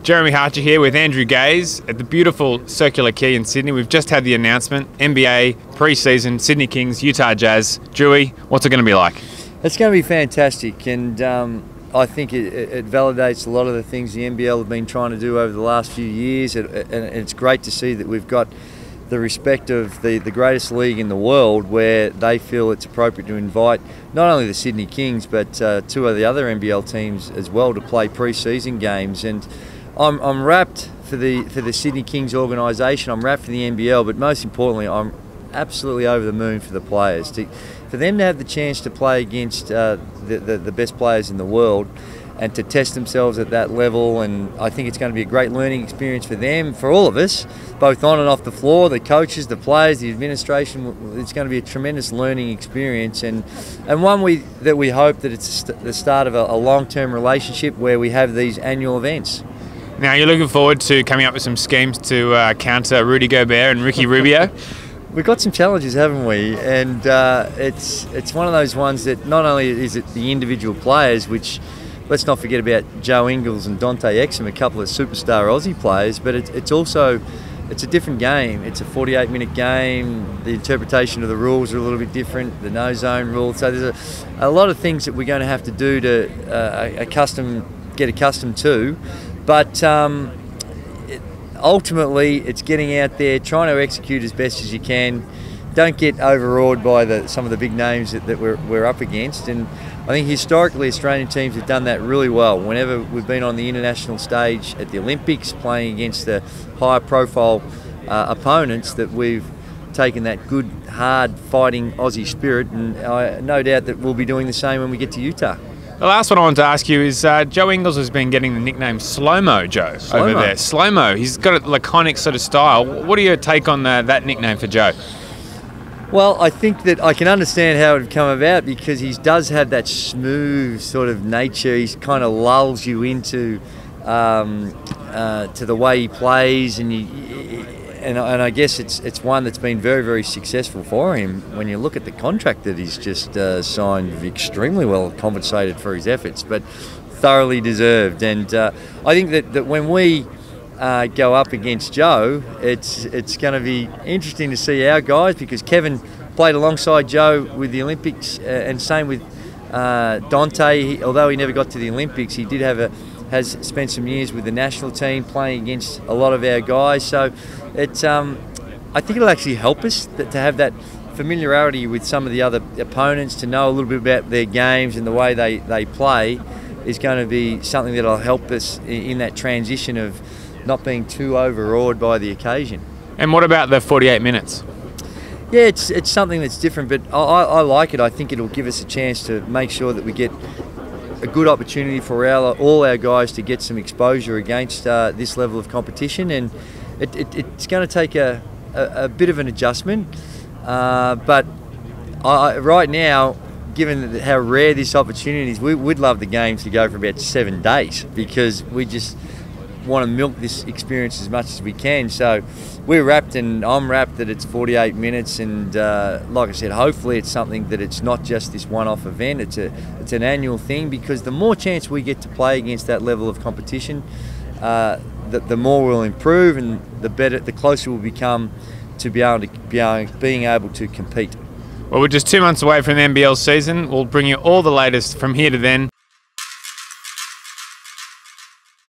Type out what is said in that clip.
Jeremy Harcher here with Andrew Gaze at the beautiful Circular Quay in Sydney. We've just had the announcement, NBA, pre-season, Sydney Kings, Utah Jazz. Dewey, what's it going to be like? It's going to be fantastic, and I think it validates a lot of the things the NBL have been trying to do over the last few years, and it's great to see that we've got the respect of the greatest league in the world, where they feel it's appropriate to invite not only the Sydney Kings but two of the other NBL teams as well to play pre-season games. And I'm wrapped for the Sydney Kings organisation. I'm wrapped for the NBL, but most importantly, I'm absolutely over the moon for the players. For them to have the chance to play against the best players in the world and to test themselves at that level, and I think it's going to be a great learning experience for them, for all of us, both on and off the floor, the coaches, the players, the administration. It's going to be a tremendous learning experience, and one that we hope that it's the start of a long-term relationship where we have these annual events. Now, you're looking forward to coming up with some schemes to counter Rudy Gobert and Ricky Rubio? We've got some challenges, haven't we? And it's one of those ones that not only is it the individual players, which, let's not forget about Joe Ingles and Dante Exum, a couple of superstar Aussie players, but it's also a different game. It's a 48-minute game. The interpretation of the rules are a little bit different, the no-zone rule. So there's a lot of things that we're going to have to do to get accustomed to. But ultimately, it's getting out there, trying to execute as best as you can. Don't get overawed by some of the big names that we're up against. And I think historically Australian teams have done that really well. Whenever we've been on the international stage at the Olympics, playing against the higher profile opponents, that we've taken that good, hard fighting Aussie spirit, and no doubt that we'll be doing the same when we get to Utah. The last one I wanted to ask you is Joe Ingles has been getting the nickname Slow-Mo Joe over there. Slow-Mo. He's got a laconic sort of style. What are your take on that nickname for Joe? Well, I think that I can understand how it would come about, because he does have that smooth sort of nature. He kind of lulls you into to the way he plays, and I guess it's one that's been very, very successful for him. When you look at the contract that he's just signed, extremely well compensated for his efforts, but thoroughly deserved. And I think that when we go up against Joe, it's going to be interesting to see our guys, because Kevin played alongside Joe with the Olympics, and same with Dante. Although he never got to the Olympics, he has spent some years with the national team playing against a lot of our guys. So I think it'll actually help us to have that familiarity with some of the other opponents, to know a little bit about their games and the way they play is going to be something that'll help us in that transition of not being too overawed by the occasion. And what about the 48 minutes? Yeah, it's something that's different, but I like it. I think it'll give us a chance to make sure that we get a good opportunity for all our guys to get some exposure against this level of competition, and it's going to take a bit of an adjustment, but right now, given how rare this opportunity is, we'd love the games to go for about 7 days, because we just want to milk this experience as much as we can. So we're wrapped, and I'm wrapped that it's 48 minutes, and like I said, hopefully it's something that it's not just this one-off event. It's an annual thing, because the more chance we get to play against that level of competition, the more we'll improve, and the closer we'll become to being able to compete. Well, we're just 2 months away from the NBL season. We'll bring you all the latest from here to then.